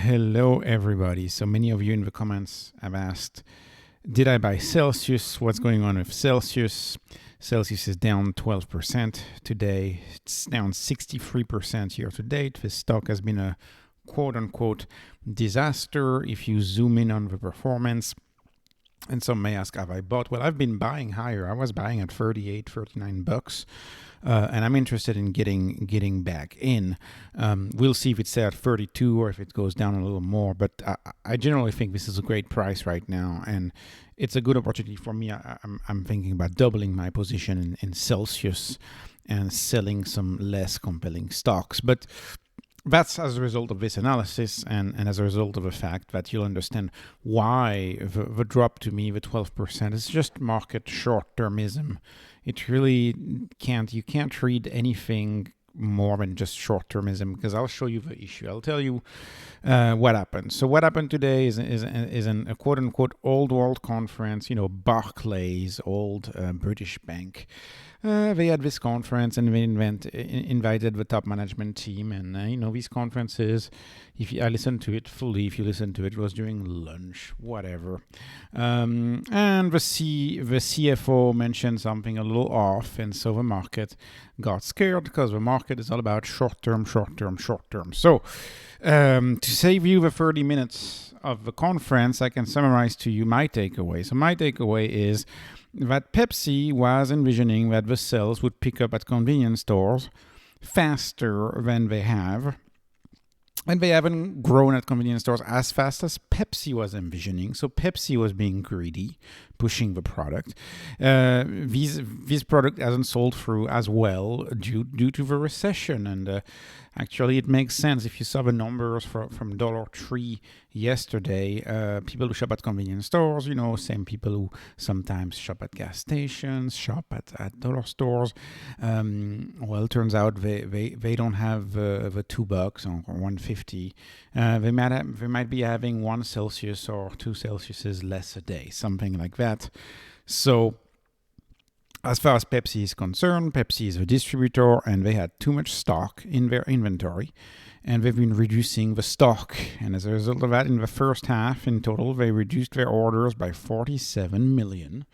Hello, everybody. So many of you in the comments have asked, did I buy Celsius? What's going on with Celsius? Celsius is down 12% today. It's down 63% year to date. The stock has been a quote-unquote disaster if you zoom in on the performance. And some may ask, have I bought? Well, I've been buying higher. I was buying at 38, 39 bucks. And I'm interested in getting back in. We'll see if it's at 32 or if it goes down a little more. But I generally think this is a great price right now. And it's a good opportunity for me. I'm thinking about doubling my position in Celsius and selling some less compelling stocks. But that's as a result of this analysis and as a result of the fact that you'll understand why the drop to me, the 12%, is just market short-termism. It really you can't read anything more than just short-termism, because I'll show you the issue. I'll tell you what happened. So what happened today is a quote-unquote old world conference, Barclays, old British bank. They had this conference and they invited the top management team. And, these conferences, I listened to it fully. If you listen to it, it was during lunch, whatever. And the CFO mentioned something a little off. And so the market got scared because the market is all about short-term. So to save you the 30 minutes of the conference, I can summarize to you my takeaway. So my takeaway is that Pepsi was envisioning that the sales would pick up at convenience stores faster than they have. And they haven't grown at convenience stores as fast as Pepsi was envisioning. So Pepsi was being greedy, pushing the product. This product hasn't sold through as well due to the recession. And actually, it makes sense. If you saw the numbers from Dollar Tree yesterday, people who shop at convenience stores, same people who sometimes shop at gas stations, shop at dollar stores. Well, it turns out they don't have the $2 or $1.50. They might be having 1 Celsius or 2 Celsiuses less a day, something like that. So as far as Pepsi is concerned, Pepsi is a distributor and they had too much stock in their inventory and they've been reducing the stock. And as a result of that, in the first half in total, they reduced their orders by 47 million.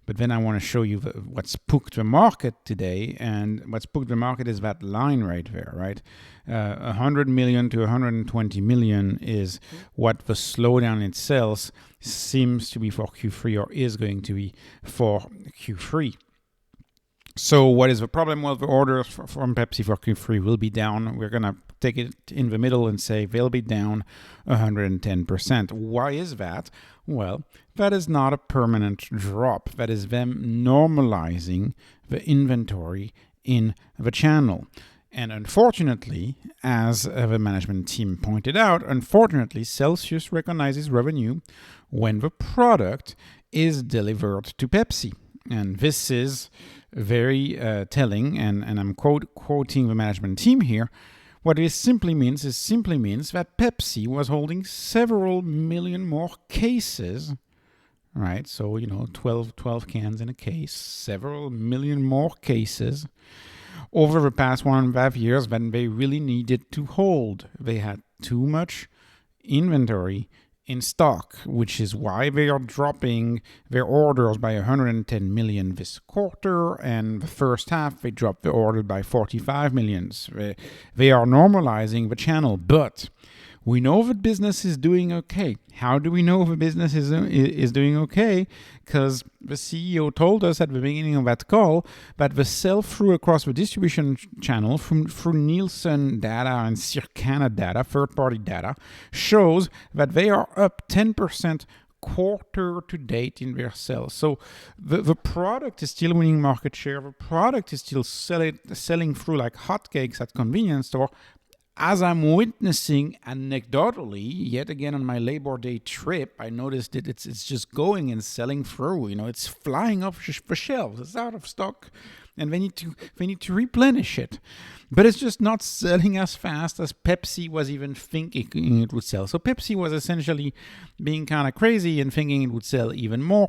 But then I want to show you what spooked the market today. And what spooked the market is that line right there, right? 100 million to 120 million is what the slowdown in sales seems to be for Q3 or is going to be for Q3. So what is the problem? Well, the orders from Pepsi for Q3 will be down. We're going to take it in the middle and say they'll be down 110%. Why is that? Well, that is not a permanent drop. That is them normalizing the inventory in the channel. And unfortunately, as the management team pointed out, Celsius recognizes revenue when the product is delivered to Pepsi. And this is very telling, and I'm quoting the management team here. What it simply means that Pepsi was holding several million more cases, right? So, 12 cans in a case, several million more cases over the past 1.5 years than they really needed to hold. They had too much inventory in stock, which is why they are dropping their orders by 110 million this quarter, and the first half they dropped the order by 45 million. They are normalizing the channel, but we know that business is doing okay. How do we know the business is doing okay? Because the CEO told us at the beginning of that call that the sell-through across the distribution channel through Nielsen data and Circana data, third-party data, shows that they are up 10% quarter to date in their sales. So the product is still winning market share. The product is still selling through like hotcakes at convenience store. As I'm witnessing anecdotally, yet again on my Labor Day trip, I noticed that it's just going and selling through. It's flying off the shelves. It's out of stock, and they need to replenish it. But it's just not selling as fast as Pepsi was even thinking it would sell. So Pepsi was essentially being kind of crazy and thinking it would sell even more.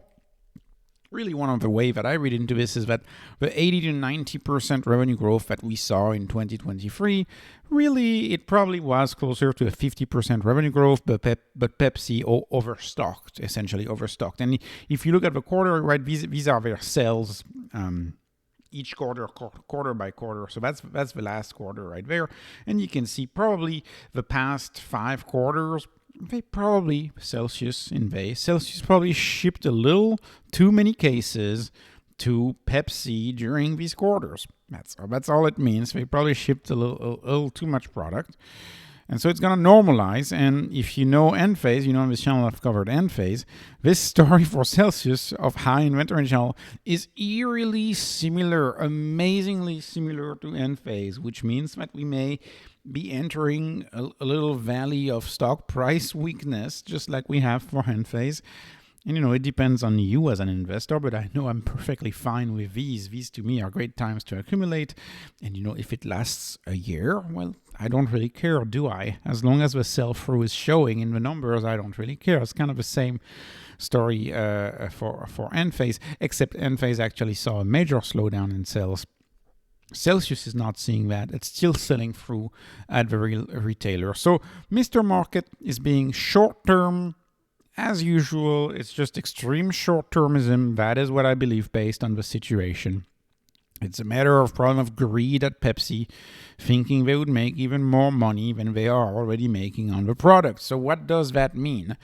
really one of the way that I read into this is that the 80 to 90% revenue growth that we saw in 2023, really it probably was closer to a 50% revenue growth, but Pepsi overstocked, essentially overstocked. And if you look at the quarter, right, these are their sales each quarter by quarter. So that's the last quarter right there. And you can see probably the past 5 quarters, Celsius probably shipped a little too many cases to Pepsi during these quarters. That's all it means. They probably shipped a little too much product. And so it's going to normalize. And if you know end phase, on this channel I've covered end phase, this story for Celsius of high inventory in channel is eerily similar, amazingly similar to end phase, which means that we may be entering a little valley of stock price weakness, just like we have for end phase. And, it depends on you as an investor, but I know I'm perfectly fine with these. These, to me, are great times to accumulate. And, if it lasts a year, well, I don't really care, do I? As long as the sell-through is showing in the numbers, I don't really care. It's kind of the same story for end phase, except end phase actually saw a major slowdown in sales. Celsius is not seeing that. It's still selling through at the retailer. So Mr. Market is being short-term. As usual, it's just extreme short-termism. That is what I believe based on the situation. It's a matter of problem of greed at Pepsi, thinking they would make even more money than they are already making on the product. So what does that mean?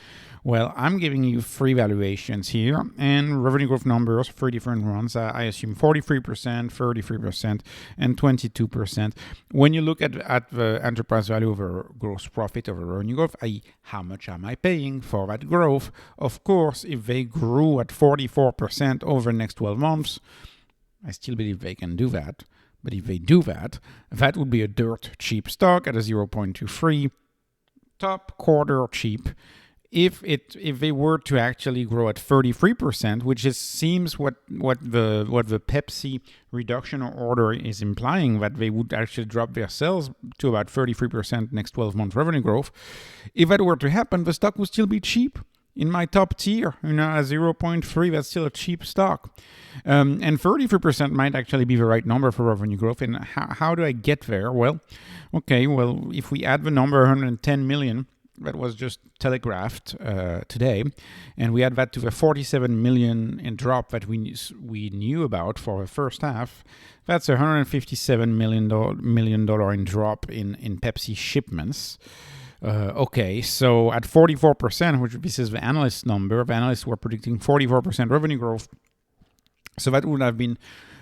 Well, I'm giving you 3 valuations here and revenue growth numbers, 3 different ones. I assume 43%, 33%, and 22%. When you look at the enterprise value over gross profit over revenue growth, i.e. how much am I paying for that growth? Of course, if they grew at 44% over the next 12 months, I still believe they can do that. But if they do that, that would be a dirt cheap stock at a 0.23, top quarter cheap. If they were to actually grow at 33%, which seems what the Pepsi reduction order is implying, that they would actually drop their sales to about 33% next 12 months revenue growth. If that were to happen, the stock would still be cheap. In my top tier, at 0.3, that's still a cheap stock. And 33% might actually be the right number for revenue growth. And how do I get there? Well, if we add the number 110 million, that was just telegraphed today, and we add that to the 47 million in drop that we knew about for the first half, that's $157 million in drop in Pepsi shipments. So at 44%, which this is the analyst number, the analysts were predicting 44% revenue growth. So that would have been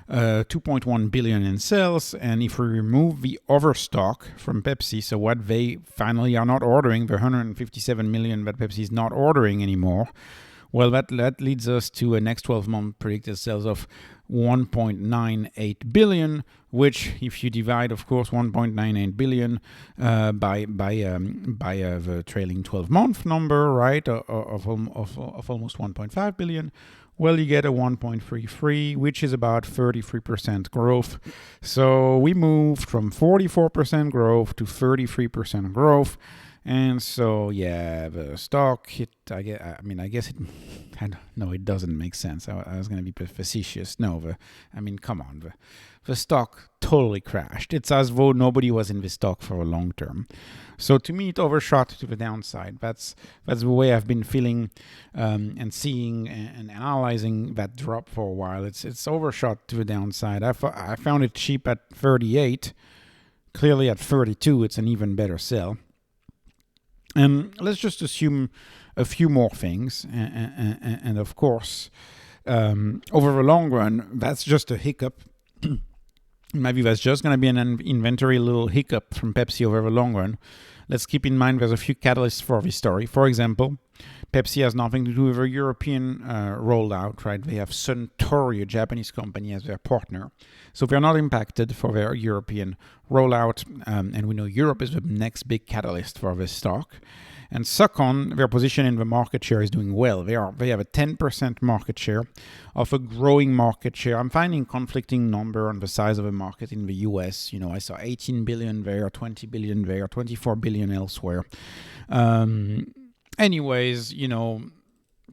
2.1 billion in sales. And if we remove the overstock from Pepsi, so what they finally are not ordering, the 157 million that Pepsi is not ordering anymore, well, that leads us to a next 12-month predicted sales of 1.98 billion, which, if you divide, of course, 1.98 billion by the trailing 12-month number, right, of almost 1.5 billion, well, you get a 1.33, which is about 33% growth. So we moved from 44% growth to 33% growth. And so, the stock hit, I guess it doesn't make sense. I was going to be facetious. No, come on. The stock totally crashed. It's as though nobody was in the stock for a long term. So to me, it overshot to the downside. That's the way I've been feeling and seeing and analyzing that drop for a while. It's overshot to the downside. I found it cheap at 38. Clearly at 32, it's an even better sell. And let's just assume a few more things. And of course, over the long run, that's just a hiccup. In my view, that's just going to be an inventory little hiccup from Pepsi over the long run. Let's keep in mind there's a few catalysts for this story. For example, Pepsi has nothing to do with a European rollout, right? They have Suntory, a Japanese company, as their partner. So they're not impacted for their European rollout. And we know Europe is the next big catalyst for this stock. And second, their position in the market share is doing well. They have a 10% market share of a growing market share. I'm finding conflicting number on the size of the market in the US. I saw 18 billion there, 20 billion there, 24 billion elsewhere. Anyways,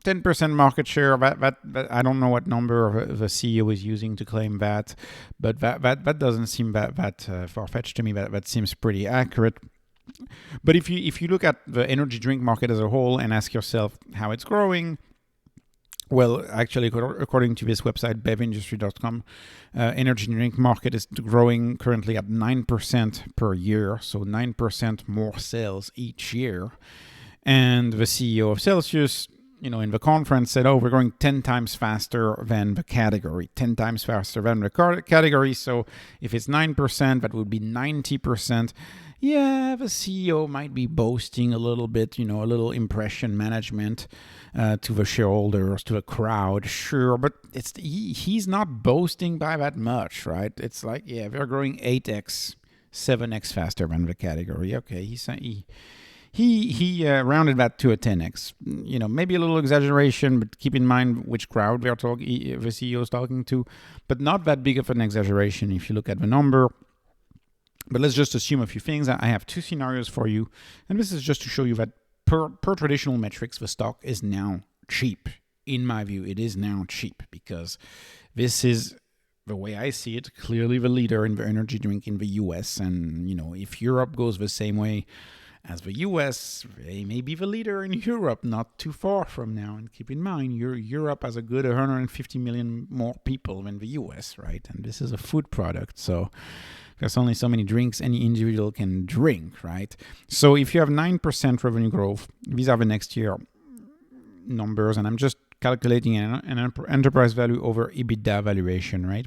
10% market share. That I don't know what number the CEO is using to claim that, but that doesn't seem that far-fetched to me. That seems pretty accurate. But if you look at the energy drink market as a whole and ask yourself how it's growing, well, actually, according to this website, bevindustry.com, energy drink market is growing currently at 9% per year, so 9% more sales each year. And the CEO of Celsius, in the conference said, we're growing 10 times faster than the category, 10 times faster than the category. So if it's 9%, that would be 90%. Yeah, the CEO might be boasting a little bit, a little impression management to the shareholders, to the crowd, sure, but he's not boasting by that much, right? It's like, they're growing 8x, 7x faster than the category. Okay, he rounded that to a 10x. Maybe a little exaggeration, but keep in mind which crowd the CEO is talking to, but not that big of an exaggeration if you look at the number. But let's just assume a few things. I have two scenarios for you, and this is just to show you that per traditional metrics, the stock is now cheap. In my view, it is now cheap because this is, the way I see it, clearly the leader in the energy drink in the US. And, if Europe goes the same way as the US, they may be the leader in Europe, not too far from now. And keep in mind, Europe has a good 150 million more people than the US, right? And this is a food product, so there's only so many drinks any individual can drink, right? So if you have 9% revenue growth, these are the next year numbers, and I'm just calculating an enterprise value over EBITDA valuation, right?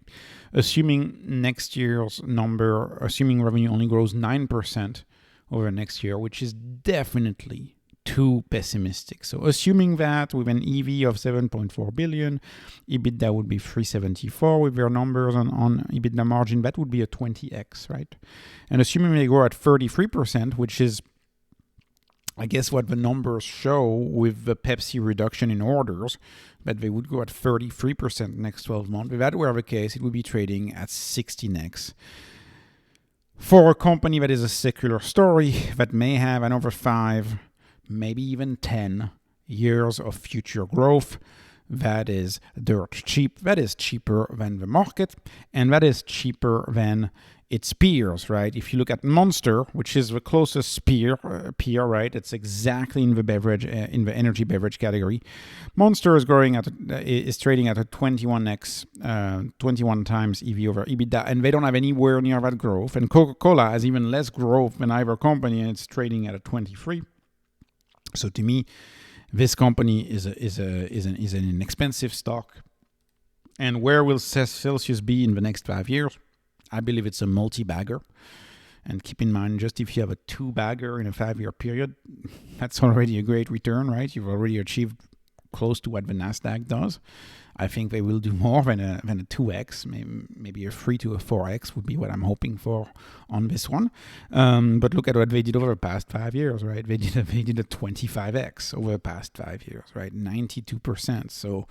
Assuming next year's number, assuming revenue only grows 9% over next year, which is definitely too pessimistic. So assuming that with an EV of 7.4 billion, EBITDA would be 374 with their numbers on EBITDA margin, that would be a 20x, right? And assuming they grow at 33%, which is, I guess, what the numbers show with the Pepsi reduction in orders, that they would go at 33% next 12 months. If that were the case, it would be trading at 16x. For a company that is a secular story that may have another 5, maybe even 10 years of future growth, that is dirt cheap. That is cheaper than the market, and that is cheaper than its peers, right? If you look at Monster, which is the closest peer, right? It's exactly in the beverage, in the energy beverage category. Monster is trading at a 21x, 21 times EV over EBITDA, and they don't have anywhere near that growth. And Coca-Cola has even less growth than either company, and it's trading at a 23. So to me, this company is an expensive stock. And where will Celsius be in the next 5 years? I believe it's a multi-bagger. And keep in mind, just if you have a 2-bagger in a 5-year period, that's already a great return, right? You've already achieved close to what the NASDAQ does. I think they will do more than a 2x, maybe a 3 to a 4x would be what I'm hoping for on this one. But look at what they did over the past 5 years, right? They did a 25x over the past 5 years, right? 92%. So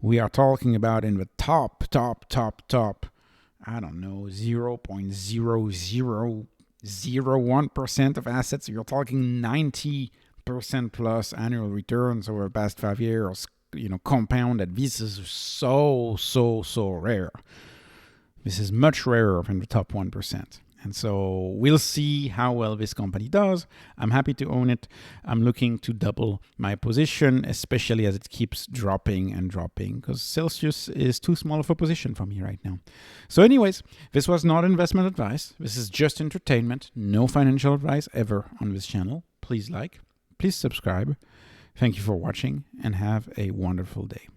we are talking about in the top, I don't know, 0.0001% of assets. You're talking 90% plus annual returns over the past 5 years, compounded. This is so rare. This is much rarer than the top 1%. And so we'll see how well this company does. I'm happy to own it. I'm looking to double my position, especially as it keeps dropping, because Celsius is too small of a position for me right now. So anyways, this was not investment advice. This is just entertainment. No financial advice ever on this channel. Please like, please subscribe. Thank you for watching, and have a wonderful day.